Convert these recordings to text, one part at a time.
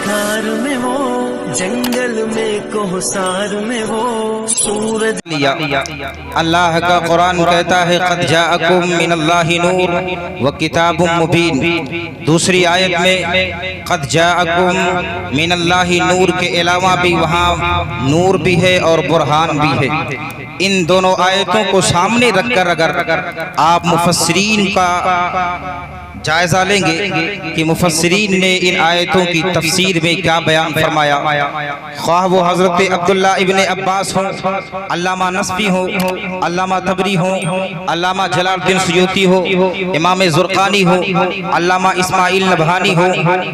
शिकार में वो, जंगल में कोहसार में वो सूरज। अल्लाह का कुरान कहता है क़द जाअकुम मिनल्लाहि नूर व किताबुम मुबीन। दूसरी आयत में क़द जाअकुम मिनल्लाहि नूर के अलावा भी वहाँ नूर भी है और बुरहान भी है। इन दोनों आयतों को सामने रखकर अगर आप मुफस्सिरीन का जायजा लेंगे कि मुफस्सिरीन ने इन आयतों की तफसीर में क्या बयान फरमाया, ख्वाह वो हज़रत अब्दुल्ला इब्न अब्बास हो, अल्लामा नस्फी हो, अल्लामा तबरी हो, अल्लामा जलालुद्दीन सुयूती हो, इमाम ज़ुरक़ानी हो, अल्लामा इस्माइल नबहानी हो,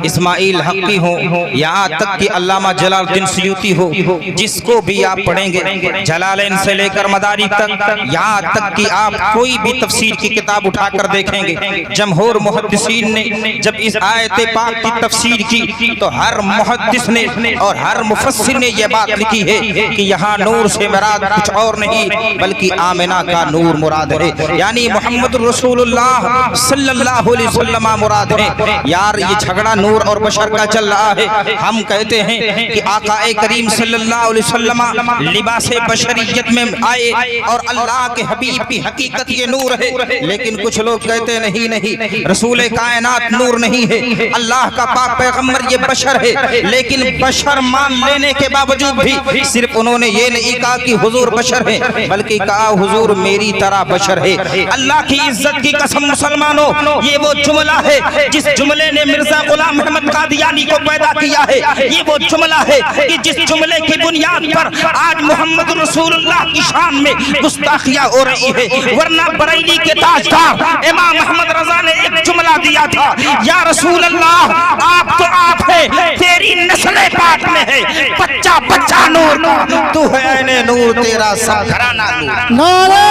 इस्माइल हक़ी हो, यहाँ तक कि अल्लामा जलालुद्दीन सुयूती हो, जिसको भी आप पढ़ेंगे जलालैन से लेकर मदारी तक, यहाँ तक कि आप कोई भी तफसीर की किताब उठाकर देखेंगे, जमहूर मुहद्दिसीन ने जब इस आयत पाक की तफसीर की तो हर मुहद्दिस ने और हर मुफस्सिर ने यह बात लिखी है कि यहाँ नूर से मुराद कुछ और नहीं बल्कि आमिना का नूर मुराद है, यानी मोहम्मद रसूलुल्लाह सल्लल्लाहु अलैहि वसल्लम मुराद है। यार ये झगड़ा नूर और बशर का चल रहा है। हम कहते हैं कि आकाए करीम सल्लल्लाहु अलैहि वसल्लम लिबासे बशरियत में आए और अल्लाह के हबीब की हकीकत ये नूर है, लेकिन कुछ लोग कहते नहीं नहीं रसूल कायनात नूर नहीं है, अल्लाह का पाक पैगंबर ये बशर है। लेकिन बशर मान लेने के बावजूद भी सिर्फ उन्होंने ये नहीं कहा कि हुजूर बशर है, बल्कि कहा हुजूर मेरी तरह बशर है। अल्लाह की इज्जत की कसम मुसलमानों, ये वो जुमला है जिस जुमले ने मिर्जा गुलाम अहमद कादियानी को पैदा किया है। ये वो जुमला है कि जिस जुमले की बुनियाद पर आज मोहम्मद रसूलुल्लाह की शान में गुस्ताखियां हो रही है। वरना बरेली के ताजदार इमाम अहमद रजा ने एक जुमला दिया था, या रसूल अल्लाह आप तो आप है, तेरी नस्ल पाक में है, बच्चा बच्चा नूर का, तू है ऐने नूर, तेरा सब घराना नूर। नारे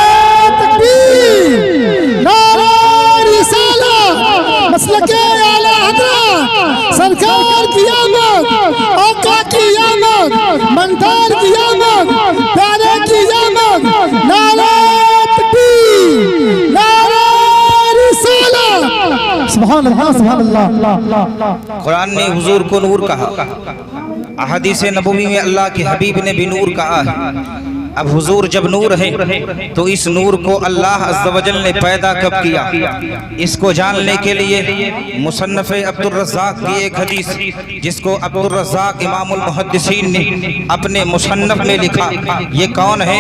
तकबीर, नारे रिसालत, मसलके आला हज़रत, सरकार की आमद, आका की आमद, मंतार की आमद, प्यारे की आमद। नारे तकबीर, नारे रिसालत, सुभान अल्लाह, सुभान अल्लाह। कुरान ने हुजूर को नूर कहा, अहादीस नबवी में अल्लाह के हबीब ने भी नूर कहा है। अब हुजूर जब नूर है तो इस नूर को अल्लाह अज़्ज़ व जल ने पैदा कब किया, इसको जानने के लिए मुसन्नफ़ अब्दुर रज़्ज़ाक़ की एक हदीस जिसको अब्दुर रज़्ज़ाक़ इमामुल मुहद्दिसीन ने अपने मुसन्नफ़ में लिखा। ये कौन है?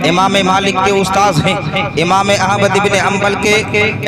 इमाम मालिक के उस्ताद हैं, इमाम अहमद इब्न हम्बल के,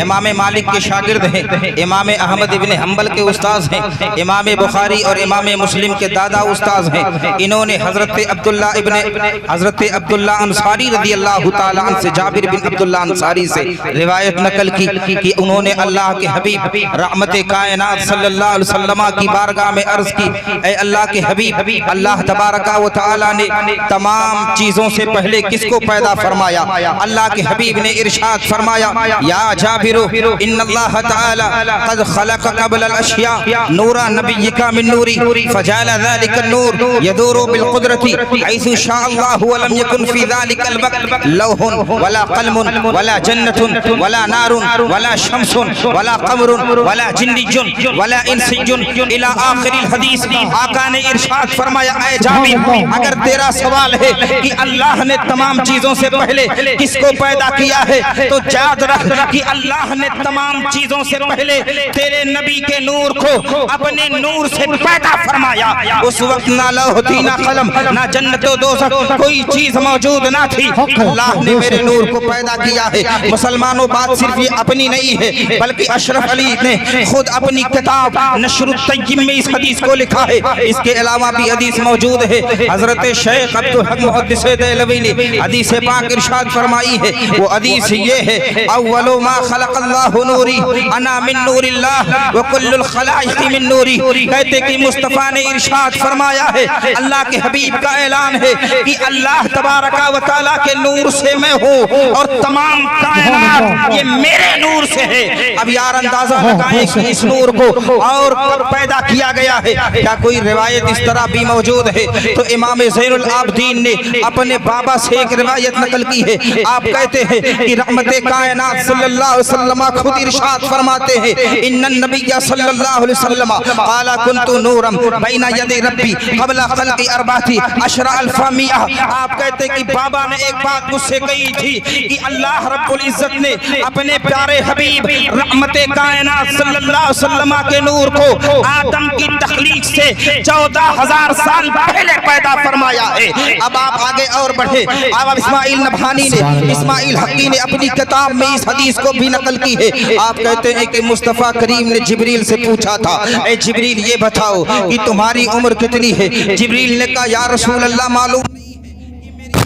इमाम मालिक के शागिर्द हैं, इमाम अहमद इब्न हम्बल के उस्ताद हैं, इमाम बुखारी और इमाम मुस्लिम के दादा उस्ताद हैं। इन्होंने हज़रत अब्दुल्ला अब्दुल्ला अंसारी रज़ी अल्लाह ताला अन्हु से, जाबिर बिन अब्दुल्ला अंसारी से रिवायत नकल की कि उन्होंने अल्लाह के हबीब रहमत कायनात सल्लल्लाहु अलैहि वसल्लम की बारगाह में अर्ज की, ऐ अल्लाह के हबीब, अल्लाह तबारका व तआला ने तमाम चीजों से पहले किसको पैदा फरमाया? अल्लाह के हबीब ने इरशाद फरमाया, या जाबिरु इन्नल्लाह तआला क़द खलक़ क़ब्ल अल-अश्या नूरा नबिय्यिका मिन नूरी फजअल ज़ालिका नूर यदूरु बिल क़ुदरति हैसु शाअ अल्लाहु व लम यकुन फी ज़ालिकल वक़्त लौहुन वला क़लमुन वला जन्नतुन वला नारुन वला शम्सुन वला क़मरुन वला जिन्नियुन वला इंसियुन इला आखिरिल हदीस। आका ने इरशाद फरमाया, ऐ जाबिर, अगर तेरा सवाल है कि अल्लाह ने तमाम चीजों से पहले किसको पैदा किया है, तो याद रख कि अल्लाह ने तमाम चीजों से पहले तेरे नबी के नूर को अपने नूर से पैदा फरमाया। उस वक्त ना लौह थी, ना कलम, ना जन्नत व दोज़ख, कोई चीज मौजूद ना थी। अल्लाह ने मेरे नूर को पैदा किया है। मुसलमानों, बात सिर्फ ये अपनी नहीं है, बल्कि अशरफ अली ने खुद अपनी किताब नशरुत तय्यब में इस हदीस को लिखा है। इसके अलावा भी हदीस मौजूद है। हजरत शेख अब्दुल हक मुहद्दिस देहलवी ने हदीस पाक इरशाद फरमाई है। वो हदीस ये है, अव्वलु मा खलक़ल्लाहु नूरी अना मिन नूरिल्लाह व कुल्लुल खलाइक़ मिन नूरी। कहते कि मुस्तफा ने इरशाद फरमाया है, अल्लाह के हबीब का ऐलान है कि अल्लाह तबारक तबारका व तआला के नूर से मैं हूँ और तमाम कायनात ये मेरे नूर से है। अब यार अंदाजा लगाएं कि इस नूर को और कब पैदा किया गया है। क्या कोई रिवायत इस तरह भी मौजूद है? तो इमाम ज़ैनुल आबिदीन ने अपने बाबा से एक रिवायत नकल की है। आप कहते हैं कि रहमते कायनात सल्लल्लाहु अलैहि वसल्लम खुद इरशाद फरमाते हैं, इन्नन नबिय्य सल्लल्लाहु अलैहि वसल्लम क़ाला कुन्तु नूरम बैना यदि रब्बी क़ब्ला ख़ल्क़ि अर्बाती अशरा अल्फ़ा मिआ। आप कहते हैं कि बाबा ने एक बात मुझसे कही थी कि अल्लाह रब्बुल इज़्ज़त ने अपने प्यारे हबीब रहमते कायनात सल्लल्लाहु अलैहि वसल्लम के नूर को आदम की तख्लीक से 14,000 साल पहले पैदा फरमाया है। अब आप आगे और बढ़े। अब इस्माइल नबहानी ने, इस्माइल हक़ी ने अपनी किताब में इस हदीस को भी नकल की है। आप कहते हैं कि मुस्तफ़ा करीम ने जिब्रील से पूछा था, ए जिब्रील ये बताओ कि तुम्हारी उम्र कितनी है? जिब्रील ने कहा या रसूल अल्लाह मालूम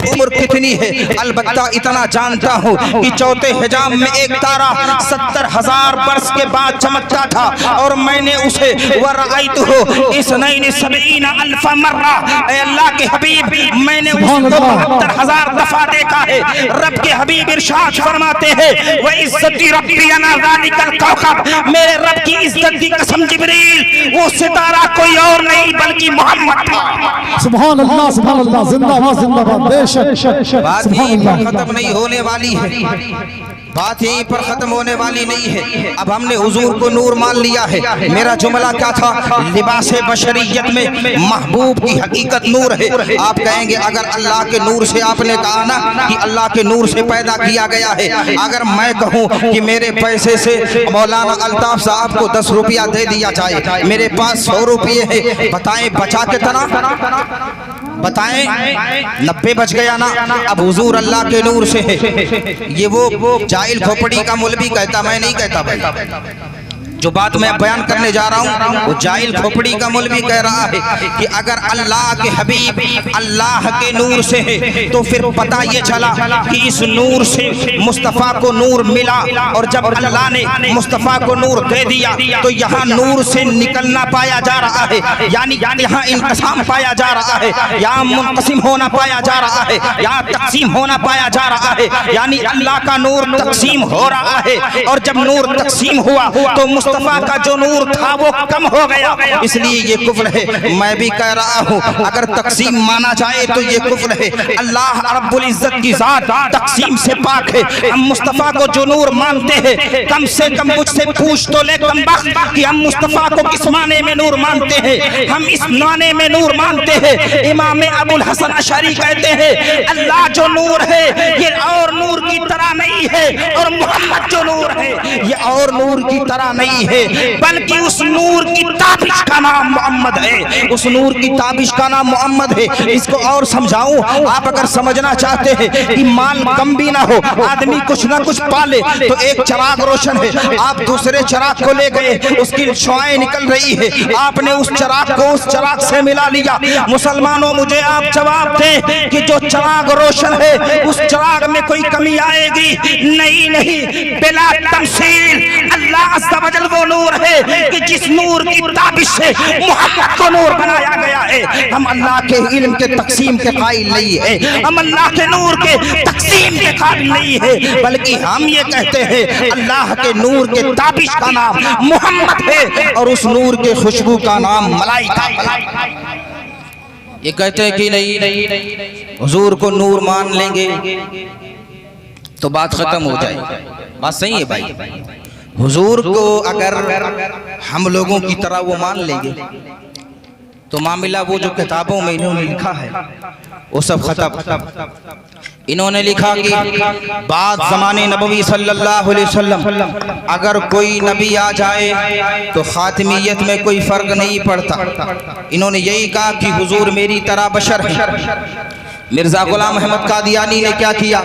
उम्र कितनी है, अलबत्ता इतना जानता हूँ कि चौथे हिजाम में एक तारा 70,000 वर्ष के बाद चमकता था और मैंने उसे वरअयतुहु इसनैन सबईन अल्फ मर्रा। ऐ अल्लाह के हबीब, मैंने उसको 72,000 दफा देखा है। रब के हबीब इरशाद फरमाते हैं, व इज्जती रब्बी अना ज़ालिकल कौकब, मेरे रब की इज्जत की कसम जिब्रील, वो सितारा कोई और नहीं बल्कि मोहम्मद था। सुभान अल्लाह, सुभान अल्लाह, जिंदाबाद जिंदाबाद। बात यहीं पर खत्म नहीं होने वाली है, बात यहीं पर खत्म होने वाली नहीं है। अब हमने हुजूर को नूर मान लिया है। मेरा जुमला क्या था? लिबासे बशरियत में महबूब की हकीकत नूर है। आप कहेंगे अगर अल्लाह के नूर से, आपने कहा ना कि अल्लाह के नूर से पैदा किया गया है, अगर मैं कहूँ कि मेरे पैसे से मौलाना अल्ताफ साहब को 10 रुपया दे दिया जाए, मेरे पास 100 रुपये है, बताएं बचा कितना? बताएं 90 बच गया ना। अब हुजूर अल्लाह के नूर से है। ये वो जाहिल खोपड़ी का मौलवी कहता, मैं नहीं कहता भाई। जो बात मैं बयान करने जा रहा हूँ वो जाहिल खोपड़ी का मौलवी कह रहा है कि अगर अल्लाह के हबीब अल्लाह के नूर से है तो फिर पता ये चला कि इस नूर से मुस्तफ़ा को नूर मिला, और जब अल्लाह ने मुस्तफ़ा को नूर दे दिया तो यहाँ नूर से निकलना पाया जा रहा है, यानी यहाँ इंक़साम पाया जा रहा है, यहाँ मुनक़सिम होना पाया जा रहा है, यहाँ तक़सीम होना पाया जा रहा है, यानी अल्लाह का नूर तक़सीम हो रहा है। और जब नूर तक़सीम हुआ तो मुस्तफ़ा का जो नूर था वो कम हो गया, इसलिए ये कुफ्र है। मैं भी कह रहा हूँ अगर तक़सीम माना जाए तो ये कुफ्र है। अल्लाह रब्बुल इज़्ज़त की ज़ात तक़सीम से पाक है। हम मुस्तफ़ा को जो नूर मानते हैं, कम से कम मुझसे पूछ तो ले कमबख्त कि हम मुस्तफ़ा को किस माने में नूर मानते हैं। हम इस माने में नूर मानते हैं, इमाम अबुल हसन अशअरी कहते हैं अल्लाह जो नूर है ये और नूर की तरह नहीं है, और मोहम्मद जो नूर है ये और नूर की तरह नहीं है, बल्कि उस नूर की ताबिश का नाम मोहम्मद है। उस नूर की ताबिश का नाम मोहम्मद है। इसको और समझाऊं, आप अगर समझना चाहते हैं कि माल कम भी ना हो, आदमी कुछ ना कुछ पाले, तो एक चिराग रोशन है, आप दूसरे चिराग को ले गए, उसकी शुआएं निकल रही है, आपने उस चिराग को उस चिराग से मिला लिया। मुसलमानों मुझे आप जवाब दें कि जो चिराग रोशन है उस चिराग में कोई कमी आएगी? नहीं नहीं, बिला तमसील अल्लाह अज़्ज़ व जल वो नूर है कि जिस नूर की ताबिश से मोहम्मद को नूर बनाया गया है। हम अल्लाह के इल्म के तक़सीम के कायल नहीं है, हम अल्लाह के नूर के तक़सीम के काबिल नहीं है, बल्कि हम ये कहते हैं अल्लाह के नूर के ताबिश का नाम मोहम्मद है और उस नूर के खुशबू का नाम मलाइका। ये कहते हैं कि नहीं हुजूर को नूर मान लेंगे तो बात खत्म हो जाएगी। बात सही है भाई। हुजूर को अगर हम लोगों की तरह वो मान लेंगे तो मामला वो जो किताबों में इन्होंने लिखा है वो सब खत्म। इन्होंने लिखा कि बाद ज़माने नबवी सल्लल्लाहु अलैहि वसल्लम अगर कोई नबी आ जाए तो खातिमियत में कोई फ़र्क नहीं पड़ता। इन्होंने यही कहा कि हुजूर मेरी तरह बशर है। मिर्ज़ा गुलाम अहमद कादियानी ने क्या किया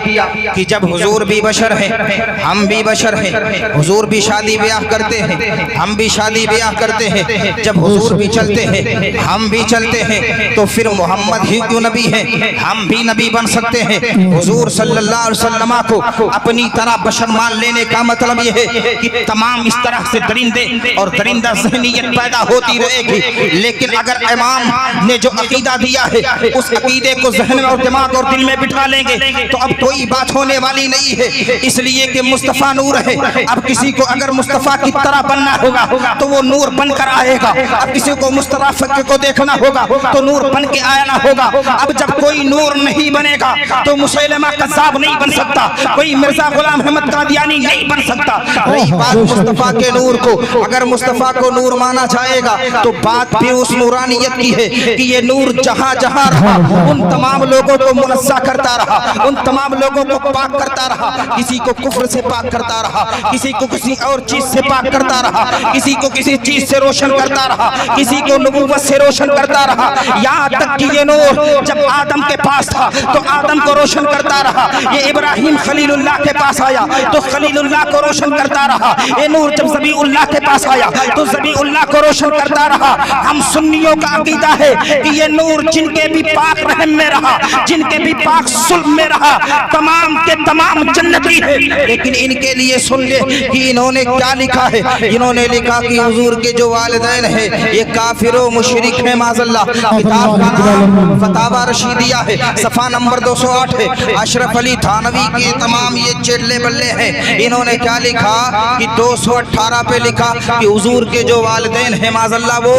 कि जब हुजूर भी बशर हैं, हम भी बशर हैं, हुजूर भी शादी ब्याह करते हैं, हम भी शादी ब्याह करते हैं, जब हुजूर भी चलते हैं, हम भी चलते हैं, तो फिर मोहम्मद ही क्यों नबी हैं? हम भी नबी बन सकते हैं। हुजूर सल्लल्लाहु अलैहि वसल्लम को अपनी तरह बशर मान लेने का मतलब ये है कि तमाम इस तरह से दरिंदे और दरिंदा ज़हनियत पैदा होती रहेगी, लेकिन अगर इमाम ने जो अकीदा दिया है उस अकीदे को ज़हन में और दिमाग और दिल में बिठा लेंगे तो अब कोई बात होने वाली नहीं है, इसलिए कि मुस्तफ़ा नूर है। अब किसी को अगर मुस्तफ़ा की तरह बनना होगा तो वो नूर बनकर आएगा। अब किसी को मुस्तफ़ा को देखना होगा तो नूर बन के आना होगा। अब जब कोई नूर नहीं बनेगा तो मुसैलमा कज़्ज़ाब नहीं बन सकता, कोई मिर्जा गुलाम अहमद कादियानी नहीं बन सकता। रही बात मुस्तफ़ा के नूर को, अगर मुस्तफ़ा को नूर माना जाएगा तो बात भी उस नूरानियत की है कि ये नूर जहां जहां रहा उन तमाम लोगों को मुनज़्ज़ा करता रहा, उन तमाम लोगों को पाक करता रहा। किसी को कुफ्र से पाक करता रहा, किसी को किसी और चीज से पाक करता रहा, किसी को किसी चीज से रोशन करता रहा, किसी को नबूवत से रोशन करता रहा। यहाँ तक कि ये नूर जब आदम के पास था तो आदम को रोशन करता रहा। ये इब्राहिम खलीलुल्लाह के पास आया तो खलीलुल्लाह को रोशन करता रहा। ये नूर जब ज़बीउल्लाह के पास आया तो ज़बीउल्लाह को रोशन करता रहा। हम सुन्नियों का अकीदा है कि ये नूर जिनके भी पाक रहम में रहा, जिनके भी पाक सुल्ब में रहा, तमाम के तमाम जन्नती है। लेकिन इनके लिए सुन ले कि इन्होंने क्या लिखा है। इन्होंने लिखा कि हुजूर के जो वालिदैन है ये काफिर व मुशरिक है माज़अल्लाह। किताब का नाम फतावा रशीदिया है, सफ़ा नंबर 208 है। अशरफ अली थानवी के तमाम ये चिल्ले बल्ले हैं। इन्होंने क्या लिखा कि 218 पे लिखा कि हुजूर के जो वालिदैन है माज़अल्लाह वो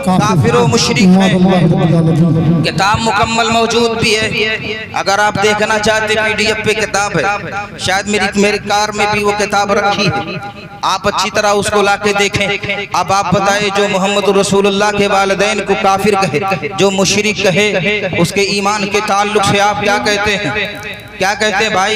काफिर व मुशरिक है। किताब मुकम्मल मौजूद भी है, अगर आप देखना चाहते PDF पे किताब है, शायद मेरी कार में भी वो किताब रखी है, आप अच्छी तरह उसको लाके देखें। अब आप बताएं जो मोहम्मद रसूलुल्लाह के वालिदैन को काफिर कहे, जो मुशरिक कहे, उसके ईमान के ताल्लुक से आप क्या कहते हैं? क्या कहते हैं भाई?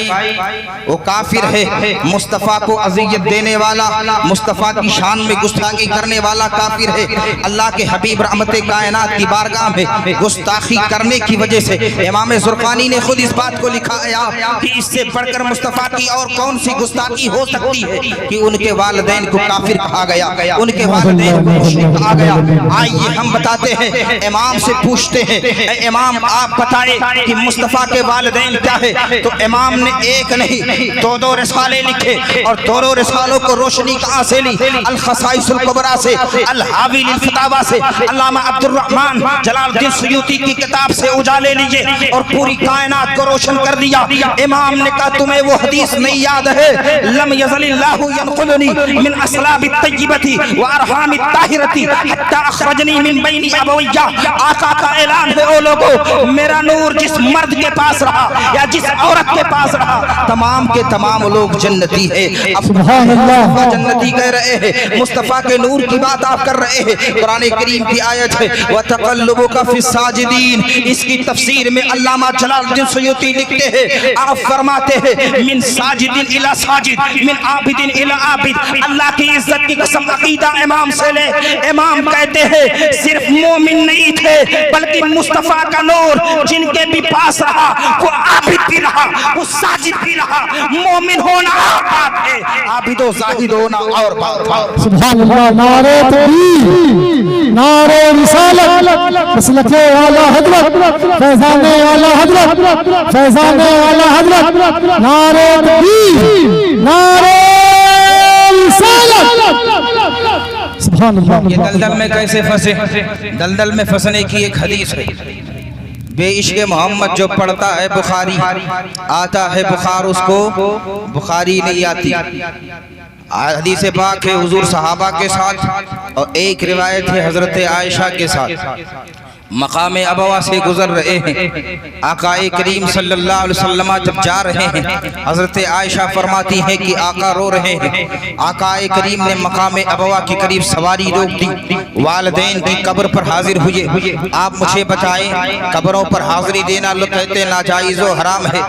वो काफिर है, मुस्तफ़ा को अज़ियत देने वाला, मुस्तफ़ा की शान में गुस्ताखी करने वाला काफिर है। अल्लाह के हबीब रहमत कायनात की बारगाह में गुस्ताखी करने की वजह से इमाम ज़ुरक़ानी ने खुद इस बात को लिखा है कि इससे बढ़कर मुस्तफ़ा की और कौन सी गुस्ताखी हो सकती है कि उनके वालिदैन को काफिर कहा गया, उनके वालिदैन को मुशरिक कहा गया। आइए हम बताते हैं, इमाम से पूछते हैं, इमाम आप बताएं कि मुस्तफ़ा के वालिदैन क्या है? तो इमाम ने एक नहीं दो रिसाले लिखे और दोनों रिसालों को रोशनी कहाँ से ली? अल खसाइसुल कुबरा से, अल हावी लिल फतावा से, अल्लामा अब्दुर रहमान जलालुद्दीन सुयूती की किताब से उजाले लीजिए और पूरी कायनात को रोशन कर दिया। इमाम ने कहा तुम्हें वो हदीस नहीं याद है? लम यज़लिल्लाहु यनक़ुलनी मिन अस्लाबि तय्यिबति व अरहामि ताहिरति हत्ता अखरजनी मिन बैनी अबवय्या। आका का ऐलान है ओ लोगों, मेरा नूर जिस मर्द के पास रहा या जिस औरत के पास रहा, तमाम के तमाम लोग जन्नती है। अब सुभान अल्लाह जन्नती कह रहे हैं, मुस्तफ़ा के नूर की बात आप कर रहे हैं। कुरान करीम की आयत है व तक़ल्लुबुका फिस साजिदीन, इसकी तफसीर में अल्लामा जलालुद्दीन सुयूती लिखते हैं, आप फरमाते हैं मिन साजिदिन इला साजिद, मिन आबिदिन इला आबिद। अल्लाह की इज्जत की कसम अकीदा इमाम से ले। इमाम कहते हैं सिर्फ मोमिन नहीं थे बल्कि मुस्तफ़ा का नूर जिनके भी पास रहा वो आबिद भी रहा, वो साजिद भी रहा। मोमिन होना बात है, आबिदो जाहिद होना और बात। सुभान अल्लाह। नारे तकबीर, नारे रिसालत, मसलके आला हज़रत, फैज़ाने आला हज़रत, फैज़ाने आला हज़रत। नारे तकबीर, नारे रिसालत। सुभान अल्लाह। ये दलदल में कैसे फंसे? दलदल में फंसने की एक हदीस है। बेइश्क़ मोहम्मद जो पढ़ता है बुखारी आता है बुखार, उसको बुखारी नहीं आती। हदीस पाक है हुजूर सहाबा के साथ और एक रिवायत है हज़रत आयशा के साथ। मकाम अबवा से गुजर रहे हैं, आकाए करीम सल्लल्लाहु अलैहि वसल्लम जब जा रहे हैं, हज़रत आयशा फरमाती हैं कि आका रो रहे हैं। आकाए करीम ने मकाम अबवा के करीब सवारी रोक दी, वालिदैन की कब्र पर हाजिर हुए। आप मुझे बताएं, कब्रों पर हाजिरी देना लोग कहते नाजायज़ व हराम है,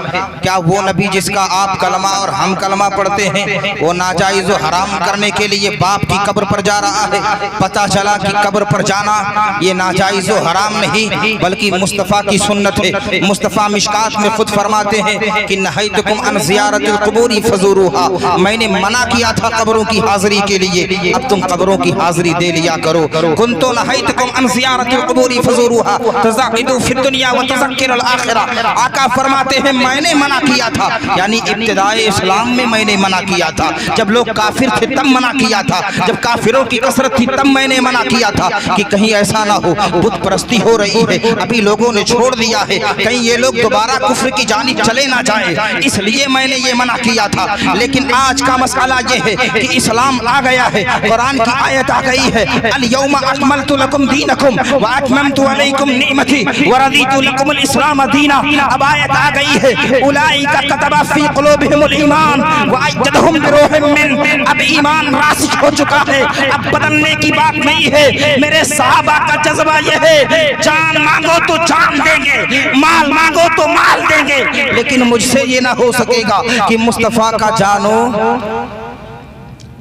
क्या वो नबी जिसका आप कलमा और हम कलमा पढ़ते हैं वो नाजायज़ व हराम करने के लिए बाप की कब्र पर जा रहा है? पता चला कि कब्र पर जाना ये नाजायज़ व हराम नहीं बल्कि मुस्तफ़ा की सुन्नत है। मुस्तफ़ा मिशकात में खुद फरमाते हैं कि नहैतुकुम अन ज़ियारतिल क़ुबूरी फ़ज़ूरूहा, मैंने मना किया था कब्रों की हाज़िरी के लिए, अब तुम कब्रों की हाज़िरी दे लिया करो। कुन्तु नहैतुकुम अन ज़ियारतिल क़ुबूरी फ़ज़ूरूहा तज़ाक़िदू फ़िद दुनिया व तुज़क्किरुल आख़िरा। आका फरमाते हैं मैंने मना किया था, यानी इब्तिदाए इस्लाम में मैंने मना किया था। जब लोग काफिर थे तब मना किया था, जब काफिरों की कसरत थी तब मैंने मना किया था कि कहीं ऐसा ना हो बुत परस्ती بلندی ہو رہی ہے, ابھی لوگوں نے چھوڑ دیا ہے, کہیں یہ لوگ دوبارہ کفر کی جانب چلے نہ جائیں, اس لیے میں نے یہ منع کیا تھا. لیکن آج کا مسئلہ یہ ہے کہ اسلام آ گیا ہے, قرآن کی آیت آ گئی ہے, الیوم اکملت لکم دینکم واتممت علیکم نعمتی ورضیت لکم الاسلام دینا. اب آیت آ گئی ہے, اولئک کتب فی قلوبہم الایمان وایدہم بروح من. اب ایمان راسخ ہو چکا ہے, اب بدلنے کی بات نہیں ہے. میرے صحابہ کا جذبہ یہ ہے, جان مانگو تو جان دیں گے, مال مانگو تو مال دیں گے, لیکن مجھ سے یہ نہ ہو سکے گا کہ مصطفیٰ کا جانو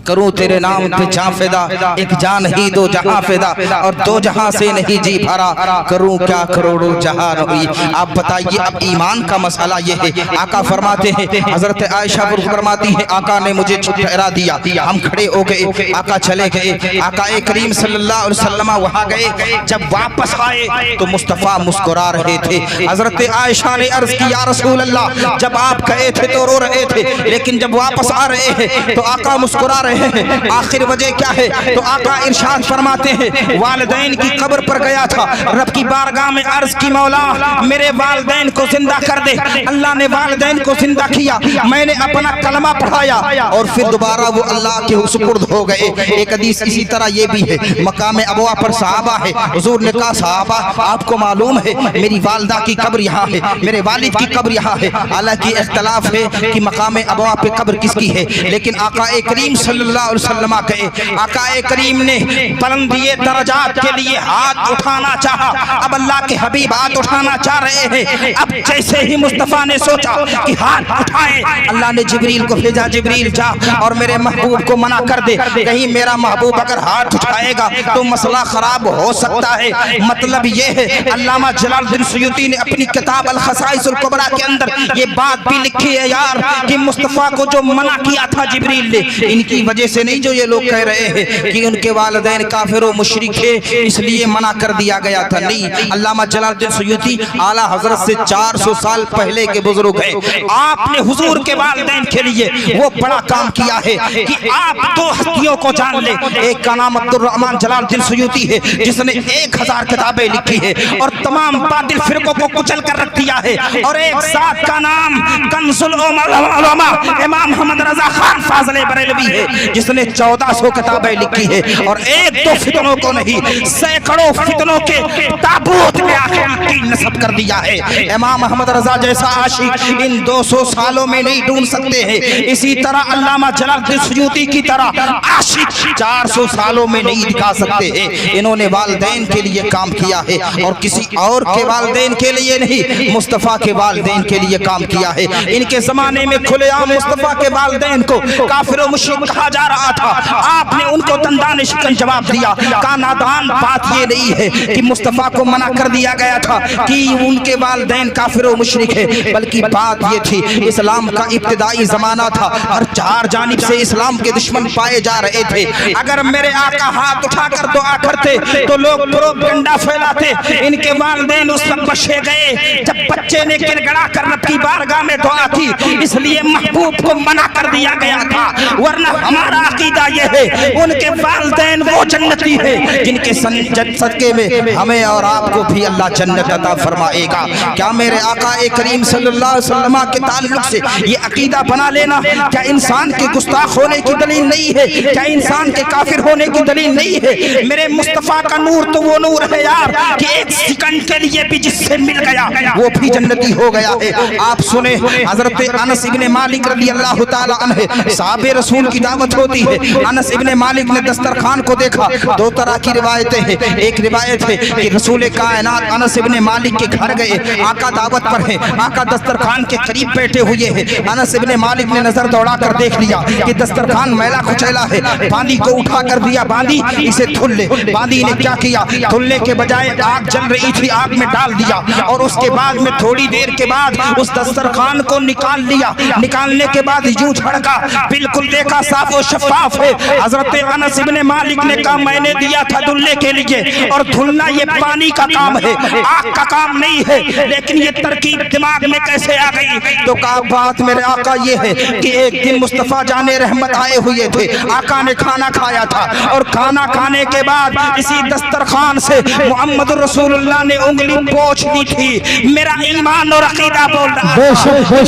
کروں تیرے نام پہ جان فدا, ایک جان ہی دو جہاں فدا, اور دو جہاں سے نہیں جی بھرا, کروں کیا کروڑوں جہان ہوئی. آپ بتائیے اب ایمان کا مسئلہ یہ ہے. آقا فرماتے ہیں, حضرت عائشہ فرماتی ہیں, آقا نے مجھے ٹھہرا دیا, ہم کھڑے ہو گئے, آقا چلے گئے, آقا کریم صلی اللہ علیہ وسلم وہاں گئے. جب واپس آئے تو مصطفیٰ مسکرا رہے تھے. حضرت عائشہ نے عرض کی, یا رسول اللہ, جب آپ گئے تھے تو رو رہے تھے, لیکن جب واپس آ رہے ہیں تو آقا مسکرا رہے ہیں, آخر وجہ کیا ہے؟ تو آقا ارشاد فرماتے ہیں, والدین کی قبر پر گیا تھا, رب کی بارگاہ میں عرض کی, مولا میرے والدین کو زندہ کر دے. اللہ نے والدین کو زندہ کیا, میں نے اپنا کلمہ پڑھایا, اور پھر دوبارہ وہ اللہ کے سپرد ہو گئے. ایک حدیث اسی طرح یہ بھی ہے, مقام ابوا پر صحابہ ہے, حضور نے کہا, صحابہ آپ کو معلوم ہے میری والدہ کی قبر یہاں ہے, میرے والد کی قبر یہاں ہے. حالانکہ اختلاف ہے کہ مقام ابوا پہ قبر کس کی ہے, لیکن آقا کریم صلی اللہ علیہ وسلم کہے, آقا کریم نے بلندی درجات کے لیے ہاتھ اٹھانا چاہا. اب اللہ کے حبیب ہاتھ اٹھانا چاہ رہے ہیں. اب جیسے ہی مصطفیٰ نے سوچا کہ ہاتھ اٹھائے, اللہ نے جبریل کو بھیجا, جبریل جا اور میرے محبوب کو منع کر دے, کہیں میرا محبوب اگر ہاتھ اٹھائے گا تو مسئلہ خراب ہو سکتا ہے. مطلب یہ ہے, علامہ جلال الدین سیوطی نے اپنی کتاب الخصائص الکبریٰ کے اندر یہ بات بھی لکھی ہے یار, کہ مصطفیٰ کو جو منع کیا تھا جبریل نے, ان کی وجہ سے نہیں جو یہ لوگ کہہ رہے ہیں کہ ان کے والدین کافر و مشرک ہے اس لیے منع کر دیا گیا تھا. نہیں, علامہ جلال الدین سیوطی اعلیٰ حضرت سے 400 سال پہلے کے بزرگ ہیں. آپ نے حضور کے والدین کے لیے وہ بڑا کام کیا ہے کہ آپ دو ہستیوں کو جان لیں. ایک کا نام عبد الرحمن جلال الدین سیوطی ہے, جس نے 1000 کتابیں لکھی ہے اور تمام باطل فرقوں کو کچل کر رکھ دیا ہے, اور ایک ذات کا نام کنز العلماء امام محمد رضا خان فاضل بریلوی ہے, جس نے 1400 کتابیں لکھی ہے, اور ایک دو فتنوں کو نہیں, سینکڑوں فتنوں کے تابوت میں آخر کی نصب کر دیا ہے. امام محمد رضا جیسا عاشق ان 200 سالوں میں نہیں ڈھونڈ سکتے ہیں. اسی طرح علامہ جلال الدین سیوطی کی طرح عاشق 400 سالوں میں نہیں دکھا سکتے ہیں. انہوں نے والدین کے لیے کام کیا ہے, اور کسی اور کے والدین کے لیے نہیں, مصطفیٰ کے والدین کے لیے کام کیا ہے. ان کے زمانے میں کھلے عام مصطفیٰ کے والدین کو کافر و مشرک کہا جا رہا تھا. آپ نے ان کو دندان شکن جواب دیا, کہا نادان, بات یہ نہیں ہے کہ مصطفیٰ کو منع کر دیا گیا تھا کہ ان کے والدین کافر و مشرک ہے, بلکہ بات یہ تھی اسلام کا ابتدائی زمانہ تھا, ہر چار جانب سے اسلام کے دشمن پائے جا رہے تھے. اگر میرے آقا ہاتھ اٹھا کر دعا کرتے تو لوگ پروپیگنڈا پھیلاتے, ان کے والدین اس وقت بخشے گئے جب بچے نے گڑگڑا کر رب کی بارگاہ میں دعا کی, اس لیے محبوب کو منع کر دیا گیا تھا. ورنہ ہمارا عقیدہ یہ ہے ان کے والدین وہ جنتی ہے جن کے صدقے میں ہمیں اور آپ کو بھی اللہ جنت عطا فرمائے گا. کیا میرے آقا کریم صلی اللہ علیہ وسلم کے تعلق سے یہ عقیدہ بنا لینا کیا انسان کے گستاخ ہونے کی دلیل نہیں ہے؟ کیا انسان کے کافر ہونے کی دلیل نہیں ہے؟ میرے مصطفیٰ کا نور تو وہ نور ہے یار کہ ایک سیکنڈ کے لیے بھی جس سے مل گیا وہ بھی جنتی ہو گیا ہے. آپ سنیں, حضرت انس ابن مالک رضی اللہ تعالی عنہ صحابہ رسول کی دعوت ہوتی ہے. انس ابن مالک نے دسترخوان کو دیکھا. دو طرح کی روایتیں ہیں. ایک روایت ہے کہ رسول کائنات انس ابن مالک کے گھر گئے, آقا دعوت پر ہیں, آقا دسترخوان کے قریب بیٹھے ہوئے ہیں. انس ابن مالک نے نظر دوڑا کر دیکھ لیا کہ دسترخوان میلا کچیلا ہے. باندی کو اٹھا کر دیا, باندی اسے دھل لے. باندی نے کیا کیا, دھلنے کے بجائے آگ جل رہی تھی, آگ میں ڈال دیا, اور اس کے بعد میں تھوڑی دیر کے بعد اس دسترخوان کو نکال لیا. نکالنے کے بعد یوں جھڑکا, بالکل دیکھا صاف वो शफाफ है। हजरत अनस इब्ने मालिक ने कहा मैंने दिया था धुलने के लिए, और धुलना ये पानी का काम है, आग का काम नहीं है। लेकिन ये तरकीब दिमाग में कैसे आ गई? तो कहा बात मेरे आका ये है कि एक दिन मुस्तफा जाने रहमत आए हुए थे, आका ने खाना खाया था, और खाना खाने के बाद इसी दस्तरखान से मोहम्मद रसूलुल्लाह ने उंगली पोंछ ली थी। मेरा ईमान और अकीदा बोल रहा है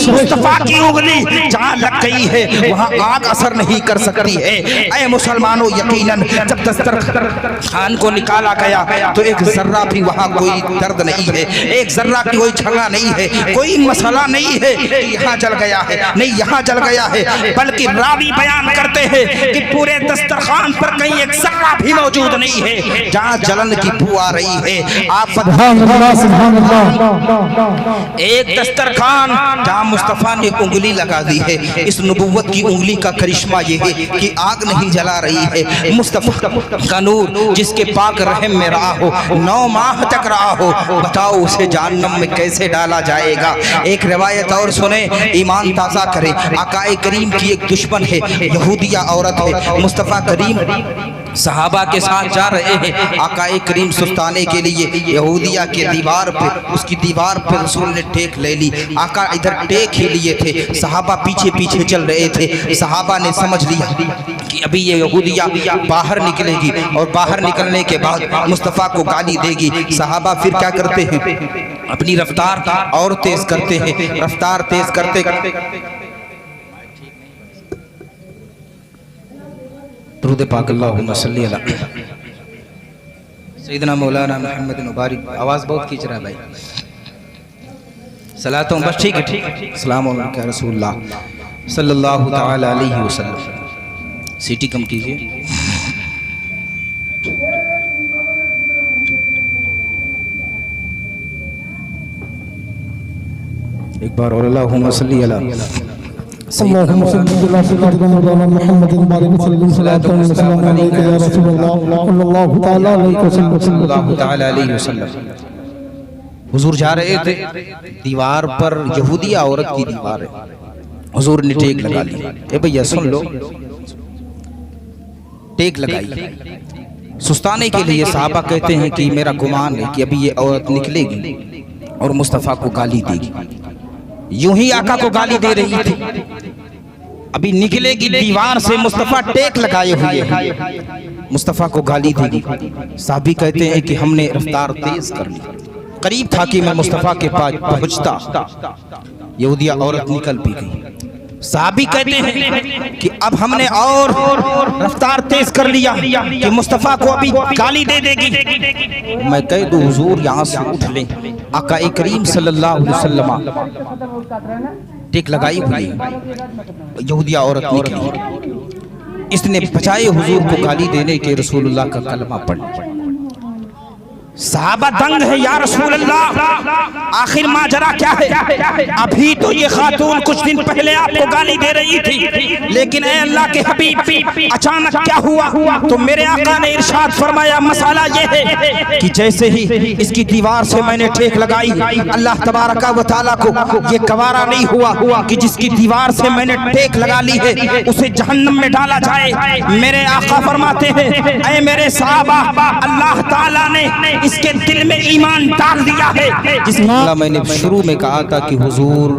मुस्तफा की उंगली जहाँ लग गई है वहाँ आग असर नहीं कर सकती है। ऐ मुसलमानों, यकीनन जब दस्तरखान को निकाला गया तो एक जर्रा भी वहाँ कोई दर्द नहीं है, एक जर्रा की कोई झगड़ा नहीं है, कोई मसला नहीं है कि यहाँ जल गया है, नहीं यहाँ जल गया है, बल्कि रावी बयान करते हैं कि पूरे दस्तरखान पर कहीं एक जर्रा भी मौजूद नहीं है जहाँ जलन की बू आ रही है। आप एक दस्तरखान जहाँ मुस्तफा ने उंगली लगा दी है। इस नबुव्वत की उंगली का करिश्मा ये है कि आग नहीं जला रही है। मुस्तफा का नूर जिसके पाक रहम में रहा हो, 9 माह तक रहा हो, बताओ उसे जहन्नम में कैसे डाला जाएगा। एक रिवायत और सुने, ईमान ताज़ा करे। आकाए करीम की एक दुश्मन है, यहूदिया औरत है। मुस्तफा करीम सहाबा के साथ जा रहे हैं आकाए करीम सुस्ताने के लिए। यहूदिया के दीवार पे, उसकी दीवार पे रसूल ने टेक ले ली। आका इधर टेक ही लिए थे, सहाबा पीछे पीछे चल रहे थे। सहाबा ने समझ लिया कि अभी ये यहूदिया बाहर निकलेगी, और बाहर निकलने के बाद मुस्तफ़ा को गाली देगी। सहाबा फिर क्या करते हैं, अपनी रफ्तार और तेज करते हैं। रफ्तार तेज करते दुरूद पाक अल्लाहुम्मा सल्ली अला सैयदना मौलाना मुहम्मद मुबारक। आवाज़ बहुत खींच रहा है भाई, सलातों बस ठीक है। अस्सलाम वालेकुम या रसूलल्लाह सल्लल्लाहु तआला अलैहि वसल्लम। सीटी कम कीजिए। एक बार और अल्लाहुम्मा सल्ली अला اللهم صل على سيدنا محمد وعلى صلى الله عليه يا رسول الله صلى الله تعالى عليه वसल्लम। हुजूर जा रहे थे, दीवार पर यहूदिया औरत की दीवार है, हुजूर ने टेक लगा ली। ए भैया सुन लो, टेक लगाई सुस्ताने के लिए। सहाबा कहते हैं कि मेरा गुमान है कि अभी ये औरत निकलेगी और मुस्तफ़ा को गाली देगी। यूं ही आका को गाली दे रही थी, अभी निकलेगी दीवार से, मुस्तफ़ा टेक लगाए हुए हैं, मुस्तफ़ा को गाली देगी। साहबी कहते हैं कि हमने रफ्तार तेज कर ली, करीब था कि मैं मुस्तफ़ा के पास पहुंचता, यहूदिया औरत निकल भी गई। साहबी कहते हैं कि अब हमने और रफ्तार तेज कर लिया कि मुस्तफ़ा को अभी गाली दे देगी। मैं कह दूं हुजूर यहाँ से उठ लें, आका करीम सल्लल्लाहु अलैहि वसल्लम टेक लगाई हुई, यहूदिया औरत निकली, इसने बचाए हुजूर को गाली देने के रसूलुल्लाह का कलमा पढ़। सहाबा दंग है, या रसूल अल्लाह आखिर माजरा क्या है? अभी तो ये खातून कुछ दिन पहले आपको गाली दे रही थी, लेकिन ए अल्लाह के हबीब अचानक क्या हुआ? तो मेरे आका ने इरशाद फरमाया, मसाला ये है कि जैसे ही इसकी दीवार से मैंने टेक लगाई, अल्लाह तबारका व तआला को ये गवारा नहीं हुआ कि जिसकी दीवार से मैंने टेक लगा ली है उसे जहन्नम में डाला जाए। मेरे आका फरमाते हैं, ऐ मेरे सहाबा, अल्लाह ताला ने इसके दिल में ईमान डाल दिया है। जिसका मैंने शुरू में कहा था कि हुजूर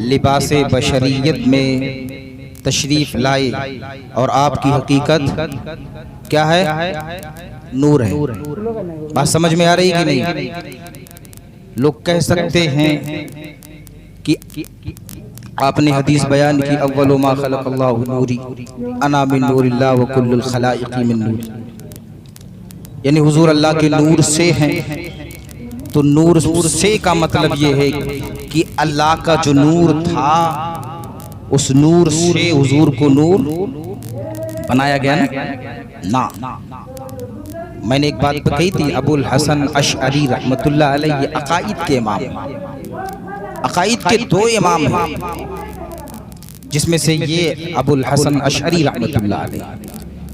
लिबासे बशरियत में तशरीफ लाए और आपकी हकीकत क्या है? नूर है। बात समझ में आ रही कि नहीं? लोग कह सकते हैं कि आपने हदीस बयान की, अव्वलु मा खलक़ल्लाहु नूरी अना मिन नूरिल्लाह व कुल्लुल खलाइक़ि मिन नूर, यानी हुजूर अल्लाह के नूर से हैं। तो नूर से का मतलब ये है कि अल्लाह का जो नूर था उस नूर से हुजूर को नूर बनाया गया ना। मैंने एक बात कही थी, अबुल हसन अशअरी रहमतुल्लाह अलैहि अकाईद के इमाम, अकाईद के 2 इमाम हैं, जिसमें से ये अबुल हसन अशअरी रहमतुल्लाह अलैहि,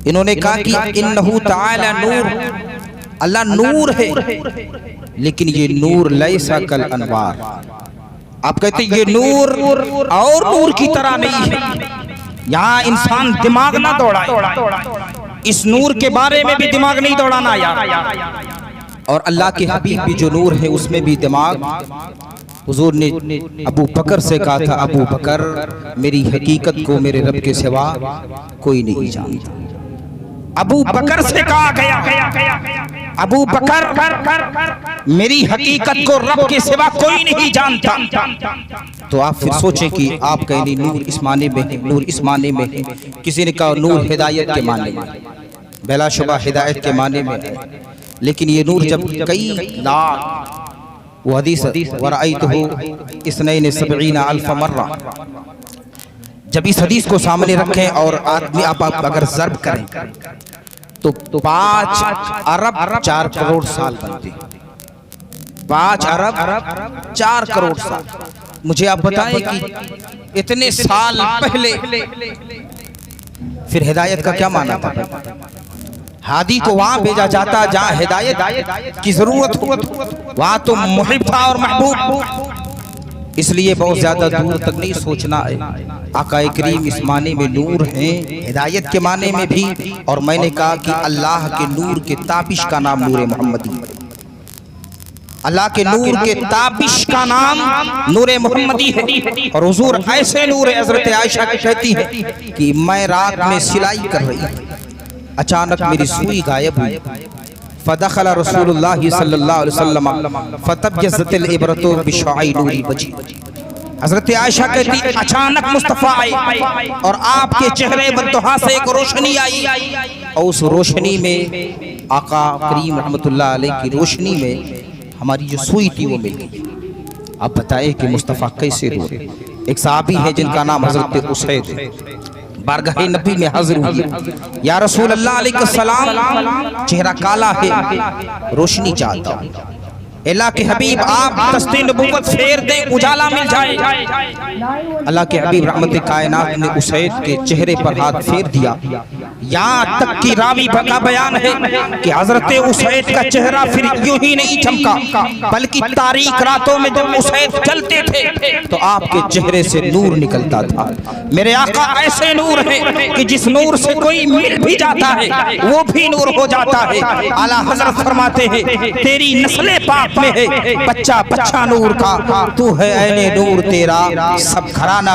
इन्होंने कहा कि इन्नहु ताला नूर, अल्लाह नूर है, लेकिन ये नूर लैसा कल अनवार। आप कहते ये नूर और नूर की तरह नहीं है, یہاں انسان دماغ نہ دوڑائے، اس نور کے بارے میں بھی دماغ نہیں دوڑانا یار۔ اور اللہ کے حبیب بھی جو نور ہے اس میں بھی دماغ۔ حضور نے ابو بکر سے کہا تھا ابو بکر میری حقیقت کو میرے رب کے سوا کوئی نہیں جانتا۔ ابو بکر سے کہا گیا ابو بکر میری حقیقت کو رب کے سوا کوئی نہیں جانتا۔ تو آپ پھر سوچیں کہ آپ کہیں نور اس معنی میں ہے، نور اس معنی میں ہے، کسی نے کہا نور ہدایت کے معنی میں، بلا شبہ ہدایت کے معنی میں ہے، لیکن یہ نور جب کئی لاکھ، وہ حدیث وَرَأَيْتُهُ 72,000 مرہ، جب اس حدیث کو سامنے رکھیں اور آدمی آپ اگر ضرب کریں تو 5 ارب 4 کروڑ سال بنتے ہیں۔ 5 ارب 4 کروڑ سال۔ مجھے آپ بتائیں کہ اتنے سال پہلے پھر ہدایت کا کیا معنی تھا؟ ہادی کو وہاں بھیجا جاتا جہاں ہدایت کی ضرورت ہو، وہاں تو محب تھا اور محبوب۔ اس لیے بہت زیادہ دور تک نہیں سوچنا ہے۔ آقا کریم اس معنی میں نور ہیں، ہدایت کے معنی میں بھی، اور میں نے کہا کہ اللہ کے نور کے تابش کا نام نور محمدی، اللہ کے نور کے تابش کا نام نور محمدی ہے۔ اور حضور ایسے نور ہے، حضرت عائشہ کہتی ہے کہ میں رات میں سلائی کر رہی ہوں، اچانک میری سوئی غائب ہوئی، فدخل رسول اللہ صلی اللہ علیہ وسلم فتبجزت العبرۃ بشعاع نور وجہ۔ حضرت عائشہ کہتی اچانک مصطفیٰ آئے اور آپ کے چہرے والضحیٰ سے ایک روشنی آئی، اور اس روشنی میں آقا کریم رحمت اللہ علیہ کی روشنی میں ہماری جو سوئی تھی وہ مل گئی۔ آپ بتائیں کہ مصطفیٰ کیسے ہوئے؟ ایک صحابی ہے جن کا نام حضرت اسید ہے، بارگاہ نبی میں حاضر ہوئی، یا رسول اللہ علیہ السلام چہرہ کالا ہے، روشنی چاہتا ہوں۔ اللہ کے حبیب آپ دست نبوت پھیر دیں، اجالا مل جائے۔ اللہ کے حبیب رحمت کائنات نے اسید کے چہرے پر ہاتھ پھیر دیا، یہاں تک کی راوی کا بیان ہے کہ حضرت اسید کا چہرہ پھر یوں ہی نہیں چمکا، بلکہ تاریک راتوں میں جب اسید چلتے تھے تو آپ کے چہرے سے نور نکلتا تھا۔ میرے آقا ایسے نور ہیں کہ جس نور سے کوئی مل بھی جاتا ہے وہ بھی نور ہو جاتا ہے۔ اعلیٰ حضرت فرماتے ہیں تیری نسل پاک میں ہے بچہ بچہ نور کا، تو ہے عین نور تیرا سب گھرانہ۔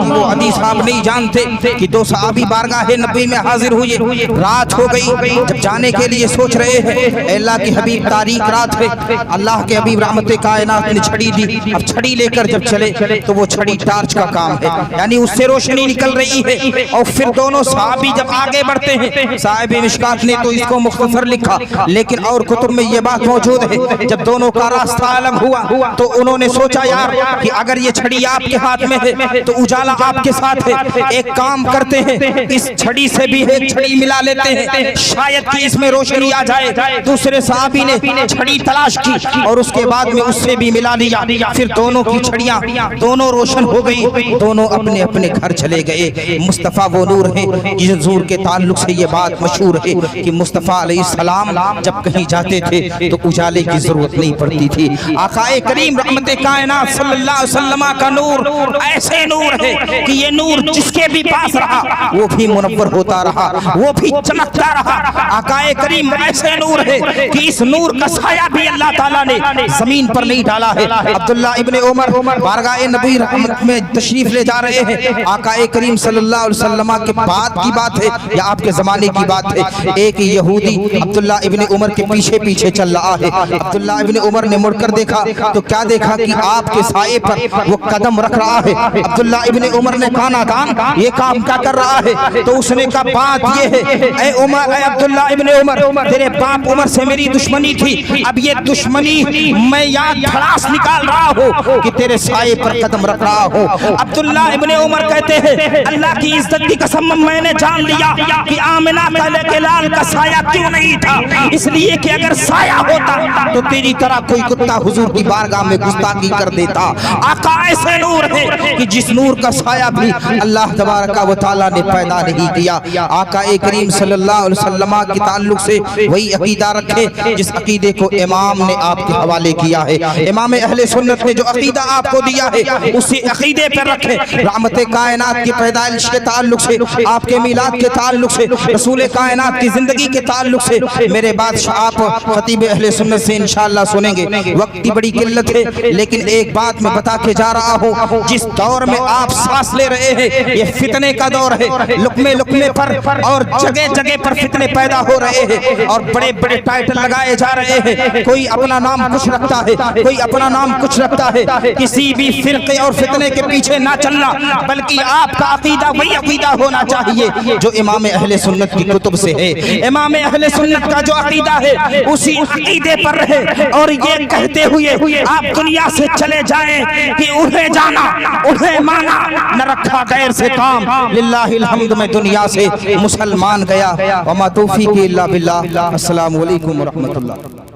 وہ حدیث آپ نہیں جانتے کہ 2 صحابی بارگاہ نبی میں حاضر ہوئے، رات ہو گئی، جب جانے کے لیے سوچ رہے ہیں، اے اللہ کے حبیب تاریک رات ہے، اللہ کے حبیب رحمت کائنات نے چھڑی دی، اب چھڑی لے کر جب چلے تو وہ چھڑی ٹارچ کا کام ہے، یعنی اس سے روشنی نکل رہی ہے۔ اور پھر دونوں صحابی جب آگے بڑھتے ہیں، صاحب مشکات نے تو اس کو مختصر لکھا، لیکن اور کتب میں یہ بات موجود ہے، جب دونوں کا راستہ الگ ہوا تو انہوں نے سوچا یار کہ اگر یہ چھڑی آپ کے ہاتھ میں ہے تو اجالا آپ کے ساتھ ہے، ایک کام کرتے ہیں اس چھڑی سے بھی ایک چھڑی ملا لیتے ہیں، شاید کہ اس میں روشنی آ جائے۔ دوسرے صحابی نے چھڑی تلاش کی اور اس کے بعد میں اس سے بھی ملا لیا، پھر دونوں کی چھڑیاں دونوں روشن ہو گئی، دونوں اپنے اپنے گھر چلے گئے۔ مصطفیٰ وہ نور ہے جس حضور کے تعلق سے یہ بات مشہور ہے کہ مصطفیٰ علیہ السلام جب کہیں جاتے تھے تو اجالے کی ضرورت نہیں پڑتی تھی۔ آقا کریم رحمت کائنات صلی اللہ علیہ وسلم کا نور ایسے نور ہے کہ یہ نور جس کے بھی پاس رہا وہ بھی منور ہوتا رہا، وہ بھی چمکتا رہا۔ آقا کریم ایسے نور ہے کہ اس نور کا سایہ بھی اللہ تعالیٰ نے زمین پر نہیں ڈالا ہے۔ عبداللہ ابن عمر بارگاہ نبی رحمت میں تشریف لے جا رہے ہیں، آقا کریم صلی اللہ علیہ وسلم کے بعد کی بات ہے یا آپ کے زمانے کی بات ہے، ایک یہودی عبداللہ ابن عمر کے پیچھے پیچھے چل رہا ہے۔ عبداللہ ابن عمر نے مڑ کر دیکھا تو کیا دیکھا کہ آپ کے سائے پر وہ قدم رکھ رہا ہے۔ عبداللہ ابن عمر نے کہا نادان یہ کام کیا کر رہا ہے؟ تو اس نے کہا بات یہ ہے اے عمر، اے عبداللہ ابن عمر، تیرے باپ عمر سے میری دشمنی تھی، اب یہ دشمنی میں یہاں دھڑاس نکال رہا ہوں کہ تیرے سائے پر قدم رکھ رہا ہوں۔ عبداللہ ابن عمر کہتے ہیں اللہ کی عزت کی قسم میں نے جان لیا کہ آمنہ کے لال کا سایہ کیوں نہیں تھا، اس لیے کہ اگر سایہ ہو ہوتا تو تیری طرح کوئی کتا حضور کی بارگاہ میں گستاخی کر دیتا۔ آقا ایسے نور ہے کہ جس نور کا سایہ بھی اللہ تبارک و تعالیٰ نے پیدا نہیں کیا۔ آقا کریم صلی اللہ علیہ وسلم کے تعلق سے وہی عقیدہ رکھے جس عقیدے کو امام نے آپ کے حوالے کیا ہے۔ امام اہل سنت نے جو عقیدہ آپ کو دیا ہے اسی عقیدے پر رکھے۔ رحمت کائنات کی پیدائش کے تعلق سے، آپ کے میلاد کے تعلق سے، رسول کائنات کی زندگی کے تعلق سے میرے بادشاہ آپ خطیب اہل سنت سے انشاءاللہ سنیں گے۔ وقت کی بڑی قلت ہے لیکن ایک بات میں بتا کے جا رہا ہوں، جس دور میں آپ سانس لے رہے ہیں یہ فتنے کا دور ہے۔ لقمے لقمے پر اور جگہ جگہ پر فتنے پیدا ہو رہے ہیں اور بڑے بڑے ٹائٹل لگائے جا رہے ہیں۔ کوئی اپنا نام کچھ رکھتا ہے، کوئی اپنا نام کچھ رکھتا ہے۔ کسی بھی فرقے اور فتنے کے پیچھے نہ چلنا بلکہ آپ کا عقیدہ وہی عقیدہ ہونا چاہیے جو امام اہل سنت کی کتب سے ہے۔ امام اہل سنت کا جو عقیدہ ہے اسی عقیدے پر رہے اور یہ کہتے ہوئے آپ دنیا سے چلے جائیں کہ انہیں جانا انہیں مانا نہ رکھا غیر سے کام۔ للہ الحمد میں دنیا سے مسلمان گیا وما توفیقی الا باللہ۔ السلام علیکم ورحمۃ اللہ۔